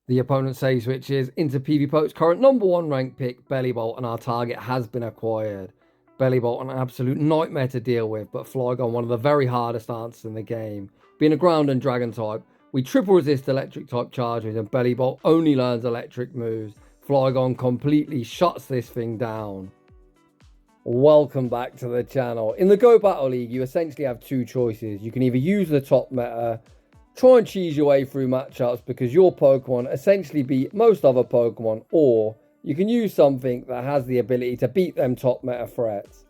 The opponent say switches into PvPoke's current #1 ranked pick, Bellibolt, and our target has been acquired. Bellibolt, an absolute nightmare to deal with, but Flygon, one of the very hardest answers in the game. Being a ground and dragon type, we triple resist electric type charges, and Bellibolt only learns electric moves. Flygon completely shuts this thing down. Welcome back to the channel. In the Go Battle League, you essentially have two choices. You can either use the top meta, try and cheese your way through matchups because your Pokemon essentially beat most other Pokemon, or you can use something that has the ability to beat them top meta threats.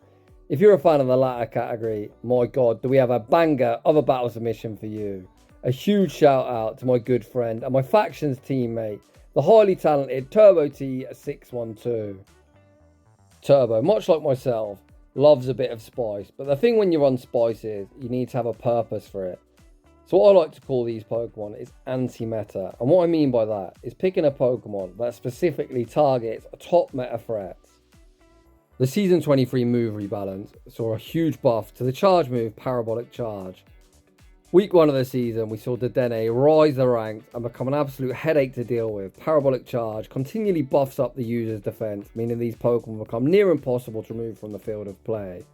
If you're a fan of the latter category, my god, do we have a banger of a battle submission for you. A huge shout out to my good friend and my factions teammate, the highly talented Turbo T612. Turbo, much like myself, loves a bit of spice, but the thing when you run spice is you need to have a purpose for it. So what I like to call these Pokemon is anti-meta, and what I mean by that is picking a Pokemon that specifically targets top meta threats. The Season 23 move rebalance saw a huge buff to the charge move Parabolic Charge. Week 1 of the season, we saw Dedenne rise the ranks and become an absolute headache to deal with. Parabolic Charge continually buffs up the user's defense, meaning these Pokemon become near impossible to remove from the field of play.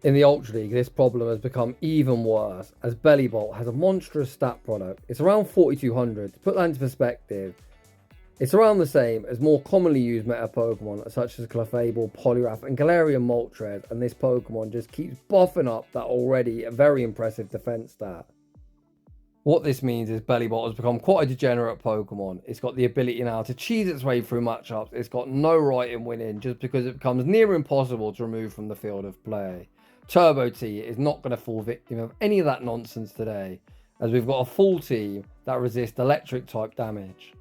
In the Ultra League, this problem has become even worse, as Bellibolt has a monstrous stat product. It's around 4200. To put that into perspective, it's around the same as more commonly used meta Pokemon such as Clefable, Poliwrath and Galarian Moltres, and this Pokemon just keeps buffing up that already very impressive defense stat. What this means is Bellibolt has become quite a degenerate Pokemon. It's got the ability now to cheese its way through matchups. It's got no right in winning just because it becomes near impossible to remove from the field of play. Turbo T is not going to fall victim of any of that nonsense today, as we've got a full team that resists electric type damage.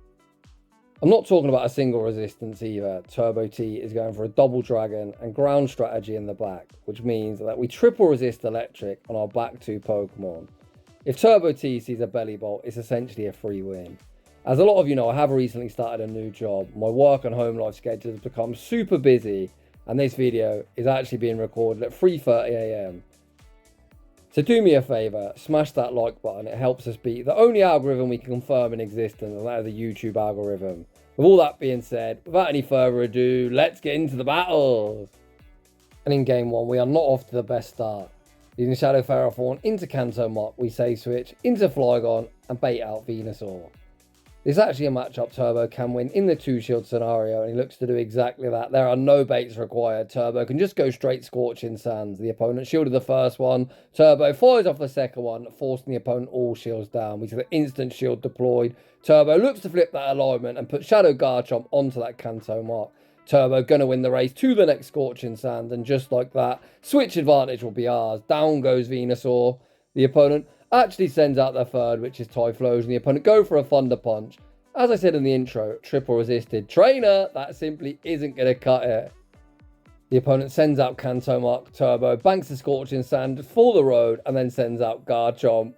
I'm not talking about a single resistance either. Turbo T is going for a double dragon and ground strategy in the back, which means that we triple resist electric on our back two Pokemon. If Turbo T sees a Bellibolt, it's essentially a free win. As a lot of you know, I have recently started a new job. My work and home life schedule has become super busy, and this video is actually being recorded at 3:30 AM. So do me a favour, smash that like button. It helps us beat the only algorithm we can confirm in existence, and that is the YouTube algorithm. With all that being said, without any further ado, let's get into the battles. And in game 1, we are not off to the best start. Using ShadowFerrothorn into Kanto Mach, we save switch into Flygon and bait out Venusaur. This is actually a matchup Turbo can win in the 2-shield scenario, and he looks to do exactly that. There are no baits required. Turbo can just go straight Scorching Sands. The opponent shielded the first one. Turbo fires off the second one, forcing the opponent all shields down. We see the instant shield deployed. Turbo looks to flip that alignment and put Shadow Garchomp onto that Kanto Mach. Turbo gonna win the race to the next Scorching Sand, and just like that, switch advantage will be ours. Down goes Venusaur. The opponent actually sends out their third, which is Typhlosion. The opponent go for a Thunder Punch. As I said in the intro, triple resisted. Trainer, that simply isn't going to cut it. The opponent sends out Kanto Mach. Turbo banks the Scorching Sand for the road and then sends out Garchomp.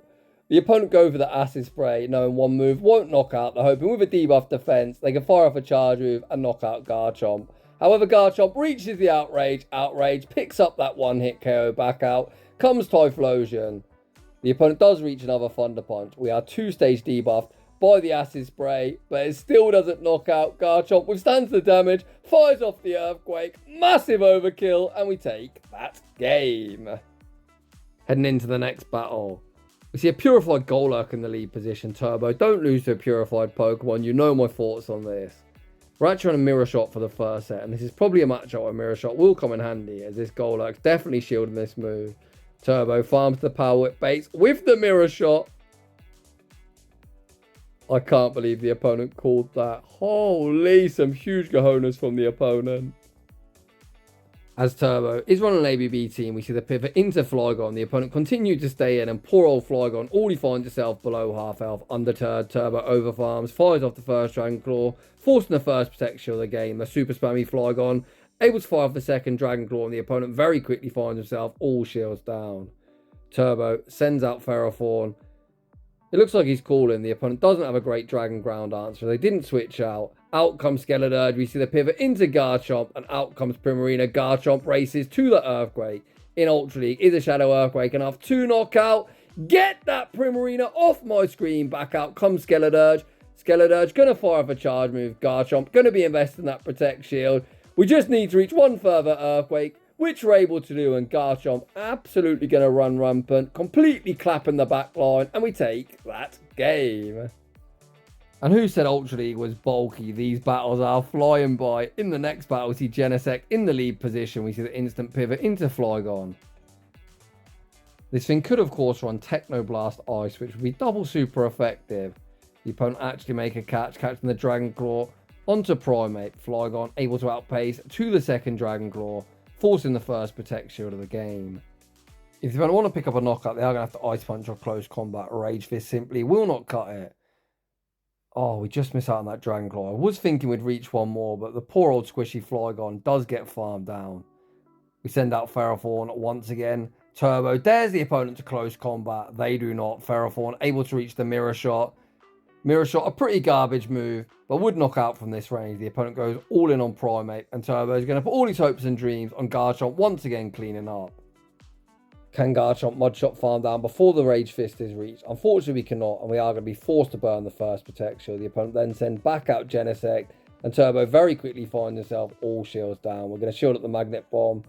The opponent go for the Acid Spray, knowing one move won't knock out. They're hoping with a debuff defense, they can fire off a charge move and knock out Garchomp. However, Garchomp reaches the Outrage. Outrage picks up that one-hit KO back out. Comes Typhlosion. The opponent does reach another Thunder Punch. We are 2-stage debuffed by the Acid Spray, but it still doesn't knock out. Garchomp withstands the damage, fires off the Earthquake, massive overkill, and we take that game. Heading into the next battle, we see a Purified Golurk in the lead position. Turbo, don't lose to a Purified Pokemon. You know my thoughts on this. We're actually on a Mirror Shot for the first set, and this is probably a matchup where Mirror Shot will come in handy, as this Golurk's definitely shielding this move. Turbo farms the Power Whip baits with the Mirror Shot. I can't believe the opponent called that. Holy, some huge cojones from the opponent. As Turbo is running an ABB team, we see the pivot into Flygon. The opponent continued to stay in, and poor old Flygon already finds itself below half health. Undeterred, Turbo overfarms, fires off the first Dragon Claw, forcing the first protection of the game. The super spammy Flygon able to fire off the second Dragon Claw, and the opponent very quickly finds himself all shields down. Turbo sends out Ferrothorn. It looks like he's calling. The opponent doesn't have a great Dragon Ground answer. They didn't switch out. Out comes Skeleturge. We see the pivot into Garchomp, and out comes Primarina. Garchomp races to the Earthquake. In Ultra League, is a Shadow Earthquake enough to knock out? Get that Primarina off my screen. Back out comes Skeleturge. Skeledirge going to fire off a charge move. Garchomp going to be invested in that Protect Shield. We just need to reach one further Earthquake, which we're able to do, and Garchomp absolutely going to run rampant, completely clapping the back line, and we take that game. And who said Ultra League was bulky? These battles are flying by. In the next battle, we see Genesect in the lead position. We see the instant pivot into Flygon. This thing could, of course, run Techno Blast Ice, which would be double super effective. The opponent actually make a catching the Dragon Claw onto Primate. Flygon able to outpace to the second Dragon Claw, forcing the first Protect Shield of the game. If you want to pick up a knockout, they are going to have to Ice Punch or Close Combat. Rage Fist simply will not cut it. Oh, we just missed out on that Dragon Claw. I was thinking we'd reach one more, but the poor old squishy Flygon does get farmed down. We send out Ferrothorn once again. Turbo dares the opponent to close combat. They do not. Ferrothorn able to reach the Mirror Shot. Mirror Shot, a pretty garbage move, but would knock out from this range. The opponent goes all in on Primate, and Turbo is going to put all his hopes and dreams on Garchomp once again cleaning up. Can Garchomp Mudshot farm down before the Rage Fist is reached? Unfortunately, we cannot, and we are going to be forced to burn the first Protect Shield. The opponent then sends back out Genesect, and Turbo very quickly finds himself all shields down. We're going to shield up the Magnet Bomb.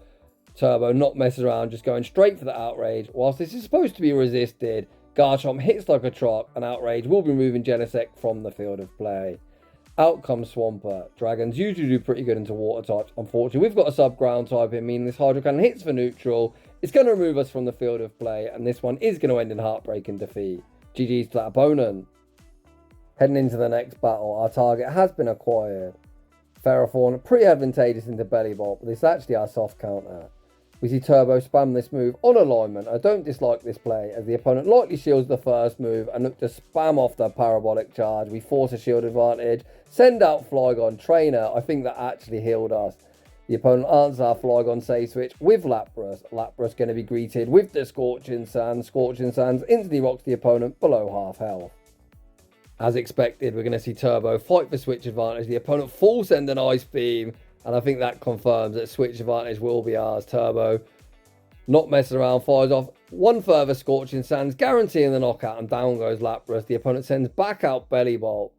Turbo not messing around, just going straight for the Outrage. Whilst this is supposed to be resisted, Garchomp hits like a truck, and Outrage will be removing Genesect from the field of play. Out comes Swampert. Dragons usually do pretty good into water types. Unfortunately, we've got a sub-ground type here, meaning this Hydro Cannon hits for neutral. It's going to remove us from the field of play, and this one is going to end in heartbreaking defeat. GG's to that opponent. Heading into the next battle, our target has been acquired. Ferrothorn, pretty advantageous into Bellibolt, but this is actually our soft counter. We see Turbo spam this move on alignment. I don't dislike this play, as the opponent lightly shields the first move and look to spam off the Parabolic Charge. We force a shield advantage, send out Flygon Trainer. I think that actually healed us. The opponent answers our Flygon save switch with Lapras. Lapras going to be greeted with the Scorching Sands. Scorching Sands instantly rocks the opponent below half health. As expected, we're going to see Turbo fight for switch advantage. The opponent full send an Ice Beam, and I think that confirms that switch advantage will be ours. Turbo, not messing around, fires off one further Scorching Sands, guaranteeing the knockout, and down goes Lapras. The opponent sends back out Bellibolt.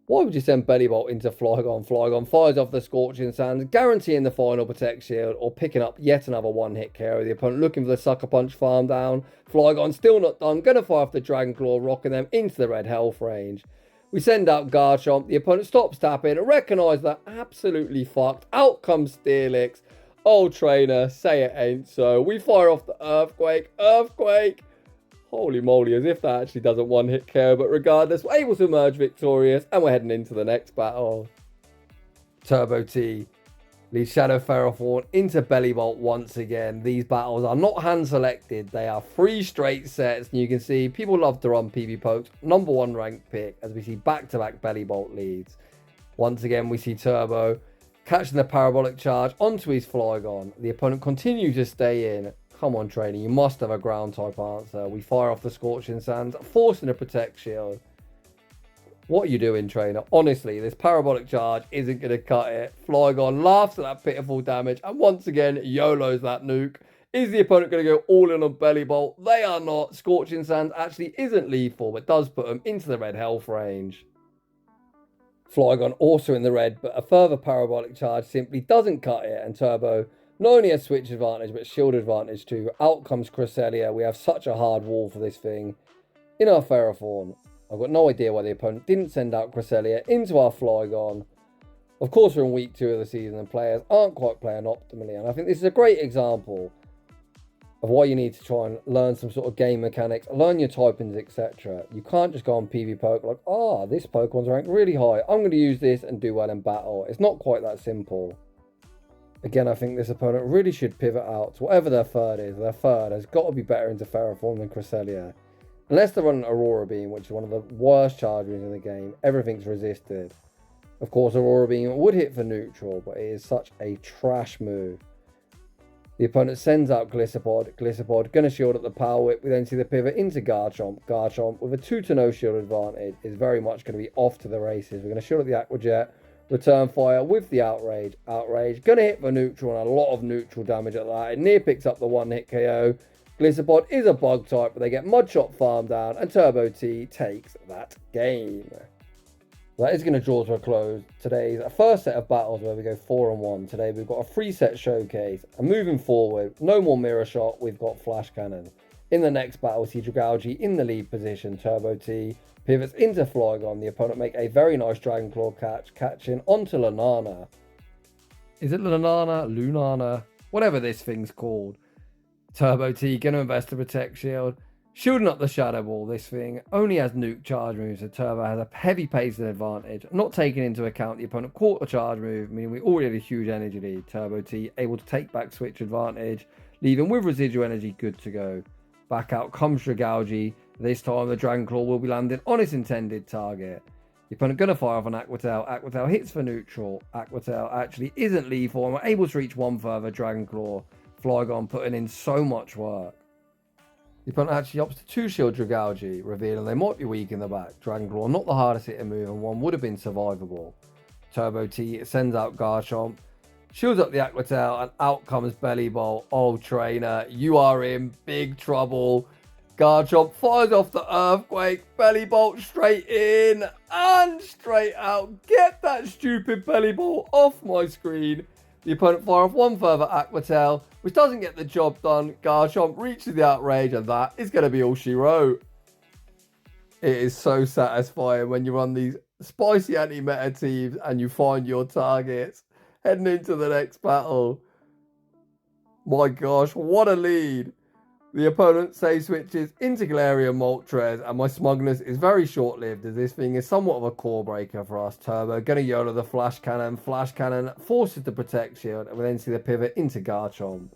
Why would you send Bellibolt into Flygon? Flygon fires off the Scorching Sands, guaranteeing the final Protect Shield, or picking up yet another one-hit KO. The opponent looking for the Sucker Punch farm down. Flygon still not done, going to fire off the Dragon Claw, rocking them into the red health range. We send out Garchomp. The opponent stops tapping, recognise that absolutely fucked. Out comes Steelix. Oh, trainer, say it ain't so. We fire off the Earthquake. Earthquake. Holy moly, as if that actually doesn't one-hit KO. But regardless, we're able to emerge victorious, and we're heading into the next battle. Turbo T leads ShadowFerrothorn into Bellibolt once again. These battles are not hand-selected. They are 3 straight sets. And you can see people love to run PvPoke's #1 ranked pick, as we see back-to-back Bellibolt leads. Once again, we see Turbo catching the Parabolic Charge onto his Flygon. The opponent continues to stay in. Come on, trainer, you must have a ground type answer. We fire off the Scorching Sands, forcing a Protect Shield. What are you doing, trainer? Honestly, this Parabolic Charge isn't going to cut it. Flygon laughs at that pitiful damage, and once again, YOLOs that nuke. Is the opponent going to go all in on Bellibolt? They are not. Scorching Sands actually isn't lethal, but does put them into the red health range. Flygon also in the red, but a further Parabolic Charge simply doesn't cut it, and Turbo not only has switch advantage, but shield advantage too. Out comes Cresselia. We have such a hard wall for this thing. In our Ferrothorn, I've got no idea why the opponent didn't send out Cresselia into our Flygon. Of course, we're in week 2 of the season and players aren't quite playing optimally. And I think this is a great example of why you need to try and learn some sort of game mechanics, learn your typings, etc. You can't just go on PvPoke like, this Pokemon's ranked really high. I'm going to use this and do well in battle. It's not quite that simple. Again, I think this opponent really should pivot out to whatever their third is. Their third has got to be better into Ferrothorn than Cresselia. Unless they're running Aurora Beam, which is one of the worst charge moves in the game, everything's resisted. Of course, Aurora Beam would hit for neutral, but it is such a trash move. The opponent sends out Gliscopod. Gliscopod going to shield up the Power Whip. We then see the pivot into Garchomp. Garchomp, with a 2-0 shield advantage, is very much going to be off to the races. We're going to shield up the Aqua Jet. Return fire with the Outrage. Outrage going to hit for neutral, and a lot of neutral damage at that. It near picks up the one-hit KO. Gliscopod is a bug type, but they get Mudshot farm down, and Turbo T takes that game. That is going to draw to a close today's first set of battles where we go 4-1. Today we've got a 3-set showcase, and moving forward, no more mirror shot, we've got flash cannon. In the next battle, we see Dragalge in the lead position. Turbo T pivots into Flygon. The opponent make a very nice Dragon Claw catch, catching onto Lunana. Is it Lunana? Lunana? Whatever this thing's called. Turbo T going to invest the Protect Shield. Shielding up the Shadow Ball, this thing only has nuke charge moves, so Turbo has a heavy pace advantage. Not taking into account the opponent caught a charge move, meaning we already had a huge energy lead. Turbo T able to take back switch advantage, leaving with residual energy good to go. Back out comes Dragalge. This time the Dragon Claw will be landing on its intended target. The opponent going to fire off an Aqua Tail. Aqua Tail hits for neutral. Aqua Tail actually isn't lethal and we're able to reach one further Dragon Claw. Flygon putting in so much work. The opponent actually opts to 2-shield Dragalge, revealing they might be weak in the back. Dragon Claw not the hardest hitting move and one would have been survivable. Turbo T sends out Garchomp, shields up the Aqua Tail, and out comes Bellibolt. Oh trainer, you are in big trouble. Garchomp fires off the Earthquake, Bellibolt straight in and straight out. Get that stupid Bellibolt off my screen. The opponent fire off one further Aqua Tail, which doesn't get the job done. Garchomp reaches the outrage, and that is going to be all she wrote. It is so satisfying when you run these spicy anti-meta teams and you find your targets heading into the next battle. My gosh, what a lead. The opponent save switches into Galarian Moltres, and my smugness is very short-lived as this thing is somewhat of a core breaker for us. Turbo gonna YOLO the Flash Cannon. Flash Cannon forces the Protect Shield, and we then see the pivot into Garchomp.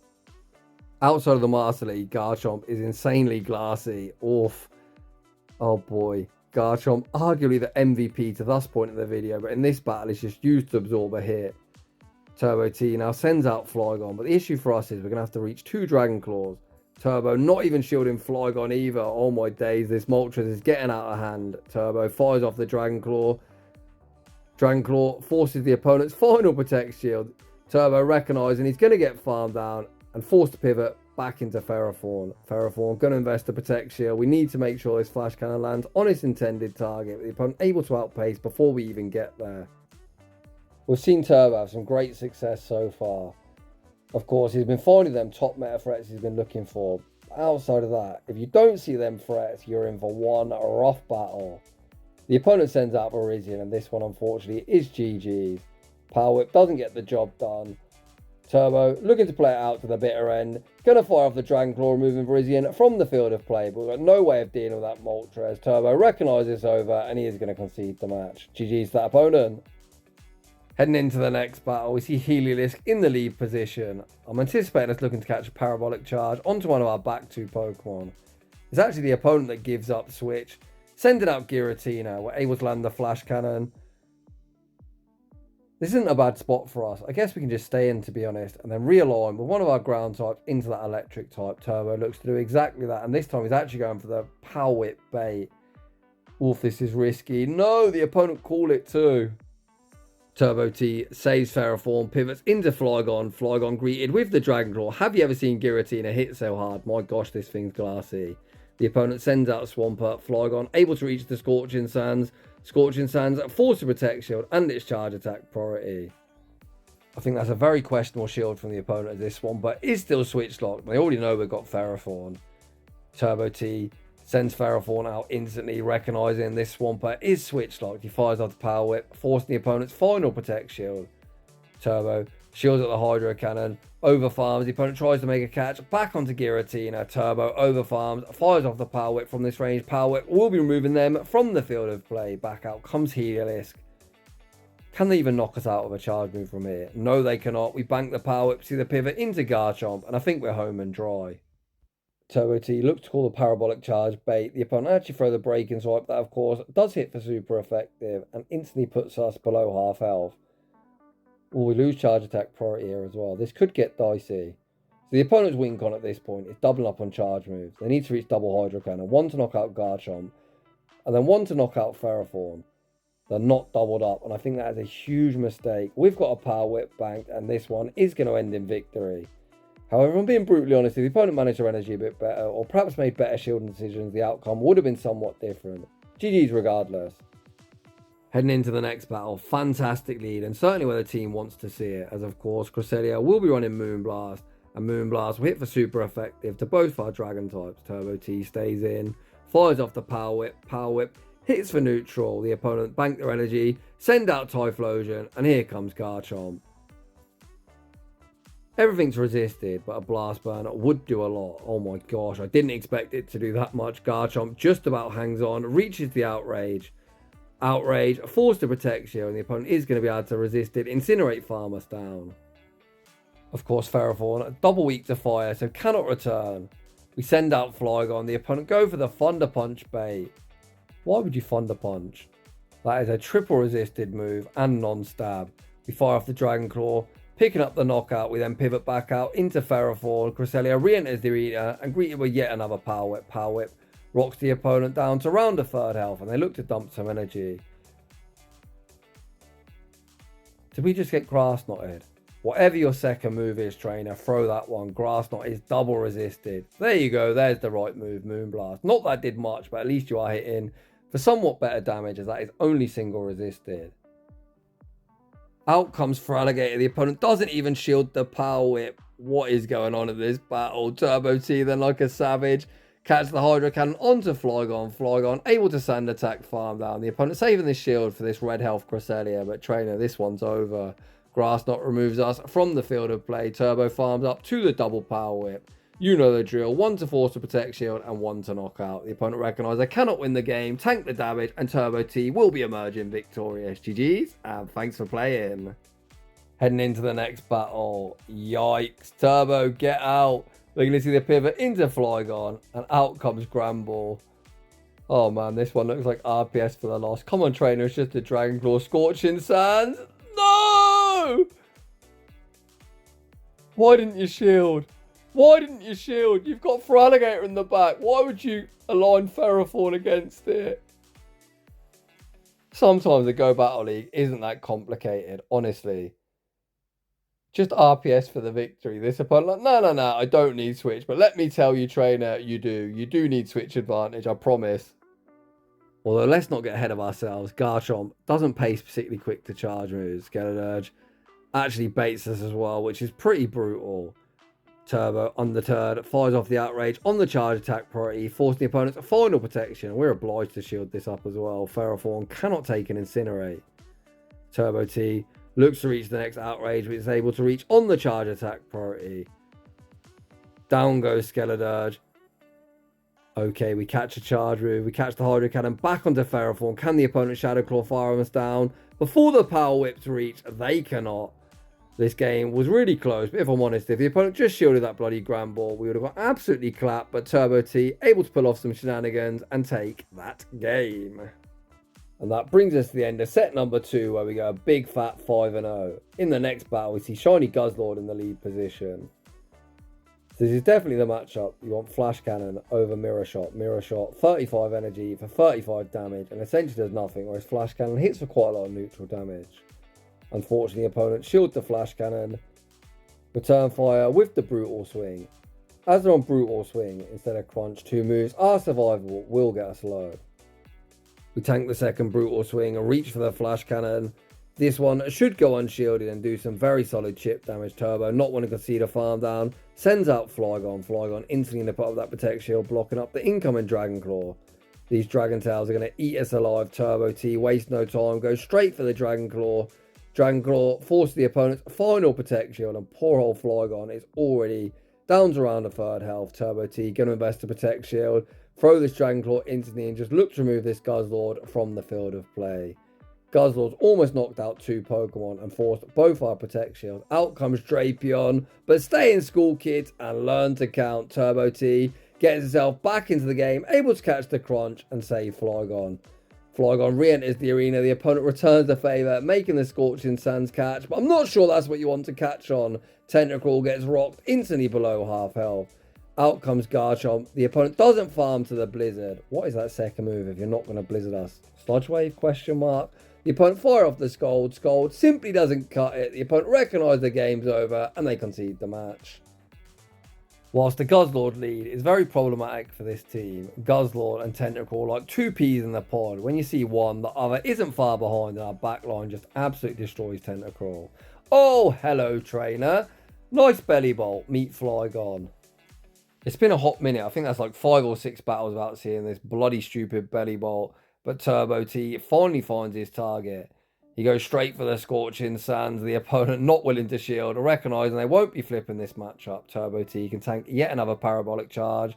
Outside of the Master League, Garchomp is insanely glassy. Oof. Oh boy. Garchomp, arguably the MVP to this point in the video, but in this battle is just used to absorb a hit. Turbo T now sends out Flygon, but the issue for us is we're going to have to reach 2 Dragon Claws. Turbo not even shielding Flygon either. Oh my days, this Moltres is getting out of hand. Turbo fires off the Dragon Claw. Dragon Claw forces the opponent's final Protect Shield. Turbo recognising he's going to get farmed down and forced to pivot back into Ferrothorn. Ferrothorn going to invest the Protect Shield. We need to make sure this Flash Cannon lands on its intended target, with the opponent able to outpace before we even get there. We've seen Turbo have some great success so far. Of course, he's been finding them top meta threats he's been looking for. Outside of that, if you don't see them threats, you're in for one rough battle. The opponent sends out Virizion, and this one unfortunately is GG's. Power Whip doesn't get the job done. Turbo looking to play it out to the bitter end. Gonna fire off the Dragon Claw, removing Virizion from the field of play, but we've got no way of dealing with that Moltres. Turbo recognises over, and he is going to concede the match. GG's to that opponent. Heading into the next battle, we see Heliolisk in the lead position. I'm anticipating us looking to catch a Parabolic Charge onto one of our back 2 Pokemon. It's actually the opponent that gives up switch. Sending out Giratina, we're able to land the Flash Cannon. This isn't a bad spot for us. I guess we can just stay in, to be honest, and then realign with one of our ground types into that electric type. Turbo looks to do exactly that, and this time he's actually going for the Power Whip bait. Oof, this is risky. No, the opponent called it too. Turbo T saves Ferrothorn, pivots into Flygon. Flygon greeted with the Dragon Claw. Have you ever seen Giratina hit so hard? My gosh, this thing's glassy. The opponent sends out Swampert. Flygon able to reach the Scorching Sands. Scorching Sands force a Protect Shield and its charge attack priority. I think that's a very questionable shield from the opponent at this one, but is still switch locked. They already know we've got Ferrothorn. Turbo T sends Ferrothorn out instantly, recognising this Swampert is switch locked. He fires off the Power Whip, forcing the opponent's final Protect Shield. Turbo shields at the Hydro Cannon, over farms. The opponent tries to make a catch, back onto Giratina. Turbo over farms, fires off the Power Whip from this range. Power Whip will be removing them from the field of play. Back out comes Heliolisk. Can they even knock us out of a charge move from here? No, they cannot. We bank the Power Whip, see the pivot into Garchomp, and I think we're home and dry. Turbo T looks to call the Parabolic Charge bait. The opponent actually throw the Breaking Swipe. That, of course, does hit for super effective and instantly puts us below half health. Oh, we lose charge attack priority here as well. This could get dicey. So the opponent's win con at this point is doubling up on charge moves. They need to reach double Hydro Cannon. One to knock out Garchomp, and then one to knock out Ferrothorn. They're not doubled up, and I think that is a huge mistake. We've got a Power Whip banked, and this one is going to end in victory. However, if I'm being brutally honest, if the opponent managed their energy a bit better, or perhaps made better shielding decisions, the outcome would have been somewhat different. GG's regardless. Heading into the next battle, fantastic lead, and certainly where the team wants to see it, as of course Cresselia will be running Moonblast, and Moonblast will hit for super effective to both our Dragon types. Turbo T stays in, fires off the Power Whip, hits for neutral, the opponent bank their energy, send out Typhlosion, and here comes Garchomp. Everything's resisted, but a Blast Burn would do a lot. Oh my gosh, I didn't expect it to do that much. Garchomp just about hangs on, reaches the Outrage, force to protect you, and the opponent is going to be able to resist it. Incinerate Farmers down. Of course, Ferrothorn, double weak to fire, so cannot return. We send out Flygon. The opponent go for the Thunder Punch bait. Why would you Thunder Punch? That is a triple resisted move and non-stab. We fire off the Dragon Claw, picking up the knockout. We then pivot back out into Ferrothorn. Cresselia re-enters the arena and greeted with yet another Power Whip. Rocks the opponent down to round a third health, and they look to dump some energy. Did we just get Grass Knotted? Whatever your second move is, trainer, throw that one. Grass Knot is double resisted. There you go, there's the right move, Moonblast. Not that did much, but at least you are hitting for somewhat better damage, as that is only single resisted. Out comes Feraligatr. The opponent doesn't even shield the Power Whip. What is going on in this battle? Turbo T then like a savage. Catch the Hydro Cannon onto Flygon. Flygon able to sand attack farm down. The opponent saving the shield for this red health Cresselia, but trainer, this one's over. Grass Knot removes us from the field of play. Turbo farms up to the double Power Whip. You know the drill. One to force to protect shield and one to knock out. The opponent recognises they cannot win the game, tank the damage, and Turbo T will be emerging victorious. GG's, and thanks for playing. Heading into the next battle. Yikes. Turbo, get out. We're going to see the pivot into Flygon, and out comes Granbull. Oh man, this one looks like RPS for the loss. Come on, trainer, it's just a Dragon Claw. Scorching Sands. No! Why didn't you shield? Why didn't you shield? You've got Feraligatr in the back. Why would you align Ferrothorn against it? Sometimes the Go Battle League isn't that complicated, honestly. Just RPS for the victory. This opponent, like, no, I don't need switch. But let me tell you, trainer, you do. You do need switch advantage, I promise. Although, let's not get ahead of ourselves. Garchomp doesn't pace particularly quick to charge moves. Skeleturge actually baits us as well, which is pretty brutal. Turbo, undeterred, fires off the Outrage on the charge attack priority, forcing the opponent's final protection. We're obliged to shield this up as well. Ferrothorn cannot take an Incinerate. Turbo T looks to reach the next Outrage, but is able to reach on the charge attack priority. Down goes Skeleturge. Okay, we catch a charge move. We catch the Hydro Cannon back onto Ferrothorn. Can the opponent Shadow Claw fire us down before the Power Whips reach? They cannot. This game was really close, but if I'm honest, if the opponent just shielded that bloody Granbull, we would have got absolutely clapped. But Turbo T able to pull off some shenanigans and take that game. And that brings us to the end of set number 2, where we go a big fat 5-0. In the next battle, we see Shiny Guzzlord in the lead position. So this is definitely the matchup. You want Flash Cannon over Mirror Shot. Mirror Shot, 35 energy for 35 damage, and essentially does nothing, whereas Flash Cannon hits for quite a lot of neutral damage. Unfortunately, opponent shield the Flash Cannon. Return fire with the Brutal Swing. As they're on Brutal Swing, instead of Crunch, 2 moves are survivable, will get us low. We tank the second Brutal Swing and reach for the Flash Cannon. This one should go unshielded and do some very solid chip damage. Turbo, not wanting to see the farm down, sends out Flygon. Flygon instantly in the part of that Protect Shield, blocking up the incoming Dragon Claw. These Dragon Tails are going to eat us alive. Turbo T wastes no time, goes straight for the Dragon Claw. Dragon Claw forces the opponent's final Protect Shield, and poor old Flygon is already down to around a third health. Turbo T going to invest the Protect Shield, throw this Dragon Claw instantly, and just look to remove this Guzzlord from the field of play. Guzzlord's almost knocked out 2 Pokemon and forced both our Protect Shields. Out comes Drapion, but stay in school, kids, and learn to count. Turbo T gets himself back into the game, able to catch the Crunch and save Flygon. Flygon re-enters the arena. The opponent returns the favour, making the Scorching Sands catch, but I'm not sure that's what you want to catch on. Tentacruel gets rocked instantly below half health. Out comes Garchomp. The opponent doesn't farm to the Blizzard. What is that second move if you're not going to Blizzard us? Sludge Wave, question mark. The opponent fire off the Scald. Scald simply doesn't cut it. The opponent recognises the game's over and they concede the match. Whilst the Guzzlord lead is very problematic for this team, Guzzlord and Tentacruel are like two peas in the pod. When you see one, the other isn't far behind, and our backline just absolutely destroys Tentacruel. Oh, hello, trainer. Nice Bellibolt. Meet Flygon. It's been a hot minute. I think that's like 5 or 6 battles without seeing this bloody stupid Bellibolt. But Turbo T finally finds his target. He goes straight for the Scorching Sands, the opponent not willing to shield, recognising they won't be flipping this matchup. Turbo T can tank yet another Parabolic Charge,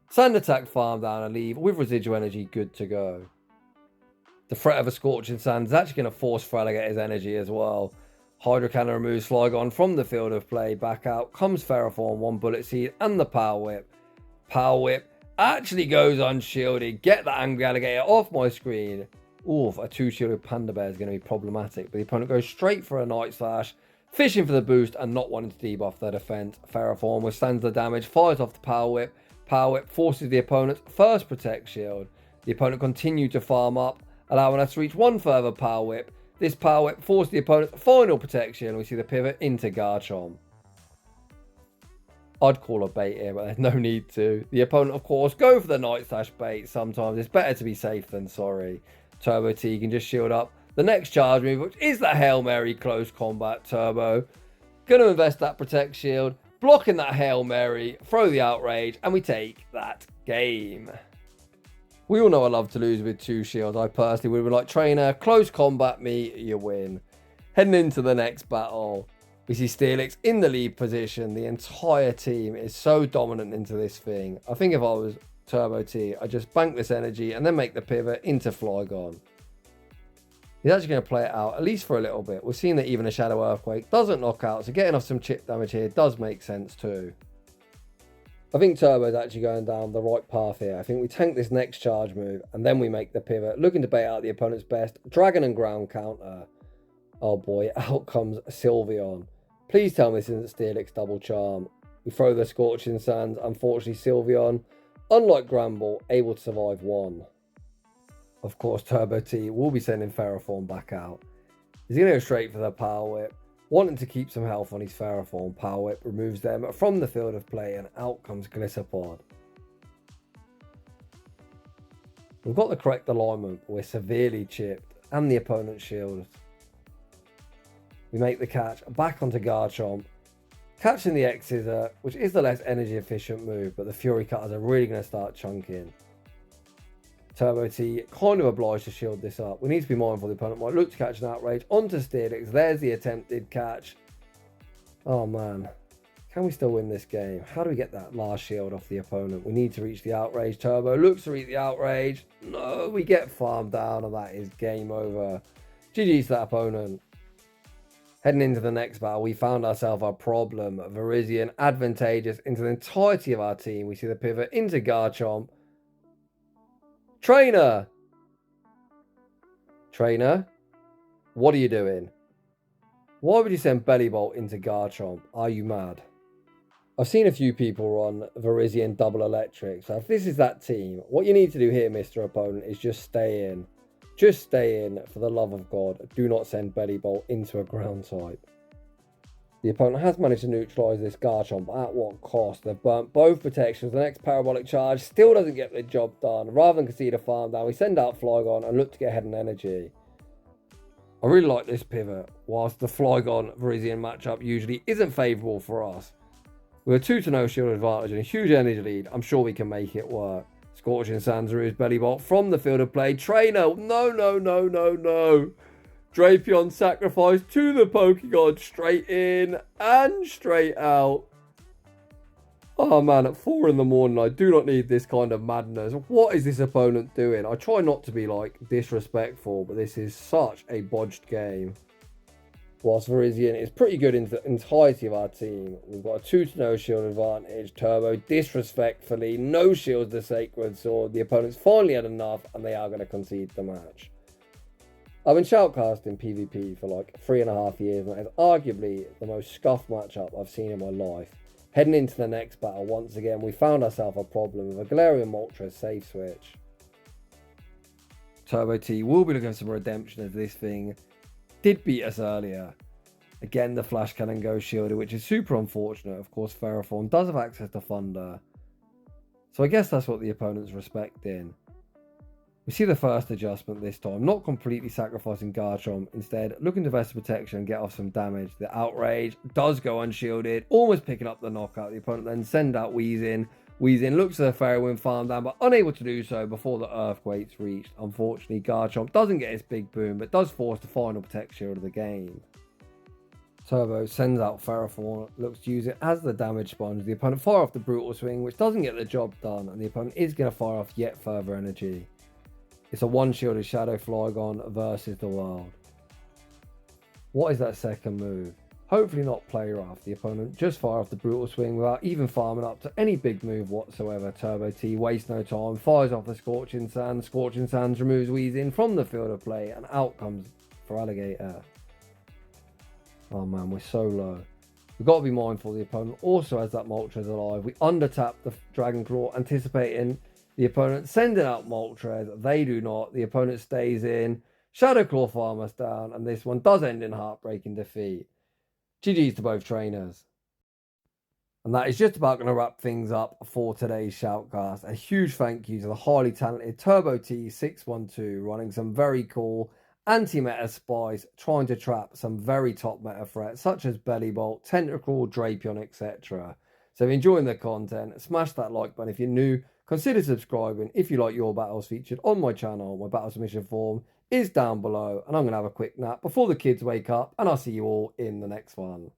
sand attack, farm down and leave with residual energy good to go. The threat of a Scorching Sands is actually going to force Feraligat's energy as well. Hydro Cannon removes Flygon from the field of play. Back out comes Ferrothorn, 1 Bullet Seed and the Power Whip. Power Whip actually goes unshielded. Get that Angry Alligator off my screen. Oof, a 2-shielded Panda Bear is going to be problematic, but the opponent goes straight for a Night Slash, fishing for the boost and not wanting to debuff their defense. Ferrothorn withstands the damage, fires off the Power Whip. Power Whip forces the opponent's first Protect Shield. The opponent continued to farm up, allowing us to reach one further Power Whip. This Power Whip forced the opponent's final protection, and we see the pivot into Garchomp. I'd call a bait here, but there's no need to. The opponent, of course, go for the Night Slash bait. Sometimes it's better to be safe than sorry. Turbo T can just shield up the next charge move, which is the Hail Mary close combat. Turbo gonna invest that Protect Shield, blocking that Hail Mary, throw the Outrage, and we take that game. We all know I love to lose with 2 shields. I personally would have been like, trainer, close combat me, you win. Heading into the next battle, we see Steelix in the lead position. The entire team is so dominant into this thing. I think if I was Turbo T, I just bank this energy and then make the pivot into Flygon. He's actually going to play it out, at least for a little bit. We're seeing that even a Shadow Earthquake doesn't knock out, so getting off some chip damage here does make sense too. I think Turbo's actually going down the right path here. I think we tank this next charge move and then we make the pivot, looking to bait out the opponent's best Dragon and Ground counter. Oh boy, out comes Sylveon. Please tell me this isn't Steelix double charm. We throw the Scorching Sands. Unfortunately, Sylveon, unlike Granbull, able to survive 1. Of course, Turbo T will be sending Ferrothorn back out. He's going to go straight for the Power Whip, wanting to keep some health on his Ferrothorn. Power Whip removes them from the field of play, and out comes Glissapod. We've got the correct alignment, but we're severely chipped, and the opponent's shield. We make the catch, back onto Garchomp. Catching the X-Scissor, which is the less energy efficient move, but the Fury Cutters are really going to start chunking. Turbo T kind of obliged to shield this up. We need to be mindful the opponent might look to catch an Outrage onto Steelix. There's the attempted catch. Oh man, can we still win this game? How do we get that last shield off the opponent? We need to reach the Outrage. Turbo looks to reach the Outrage. No, we get farmed down and that is game over. GG's to that opponent. Heading into the next battle, we found ourselves a problem. Virizion advantageous into the entirety of our team. We see the pivot into Garchomp. Trainer! Trainer? What are you doing? Why would you send Bellibolt into Garchomp? Are you mad? I've seen a few people run Virizion double electric, so if this is that team, what you need to do here, Mr. Opponent, is just stay in. Just stay in, for the love of God. Do not send Bellibolt into a ground type. The opponent has managed to neutralise this Garchomp, but at what cost? They've burnt both protections. The next Parabolic Charge still doesn't get the job done. Rather than concede a farm down, we send out Flygon and look to get ahead in energy. I really like this pivot, whilst the Flygon-Virizion matchup usually isn't favourable for us. With a 2-0 shield advantage and a huge energy lead, I'm sure we can make it work. Scorching Sansaru's Bellibolt from the field of play. Trainer, no. Drapion sacrifice to the Pokemon, straight in and straight out. Oh man, at 4 in the morning, I do not need this kind of madness. What is this opponent doing? I try not to be like disrespectful, but this is such a bodged game. Whilst Virizion is pretty good in the entirety of our team. We've got a 2-0 shield advantage. Turbo disrespectfully no shields the Sacred Sword. The opponent's finally had enough and they are going to concede the match. I've been shoutcasting PvP for like 3.5 years and that is arguably the most scuffed matchup I've seen in my life. Heading into the next battle, once again we found ourselves a problem with a Galarian Moltres safe switch. Turbo T will be looking for some redemption as this thing did beat us earlier. Again, the Flash Cannon goes shielded, which is super unfortunate. Of course, Ferrothorn does have access to Thunder. So I guess that's what the opponent's respecting. We see the first adjustment this time, not completely sacrificing Garchomp, instead looking to Vesta Protection and get off some damage. The Outrage does go unshielded, almost picking up the knockout. The opponent then send out Weezing. Weezing looks at the Fairy Wind farm down, but unable to do so before the Earthquake's reached. Unfortunately, Garchomp doesn't get his big boom, but does force the final Protect Shield of the game. Turbo sends out Ferrothorn, looks to use it as the damage sponge. The opponent fire off the Brutal Swing, which doesn't get the job done, and the opponent is going to fire off yet further energy. It's a one-shielded Shadow Flygon versus the world. What is that second move? Hopefully not play rough. The opponent just fire off the Brutal Swing without even farming up to any big move whatsoever. Turbo T wastes no time, fires off the Scorching Sands. Scorching Sands removes Weezing from the field of play, and out comes Feraligatr. Oh man, we're so low. We've got to be mindful the opponent also has that Moltres alive. We under-tap the Dragon Claw, anticipating the opponent sending out Moltres. They do not. The opponent stays in. Shadow Claw farm us down, and this one does end in heartbreaking defeat. GG's to both trainers. And that is just about going to wrap things up for today's Shoutcast. A huge thank you to the highly talented Turbo T612 running some very cool anti-meta spice, trying to trap some very top meta threats such as Bellibolt, Tentacle, Drapion, etc. So if you're enjoying the content, smash that like button if you're new. Consider subscribing if you like your battles featured on my channel. My battle submission form is down below, and I'm going to have a quick nap before the kids wake up, and I'll see you all in the next one.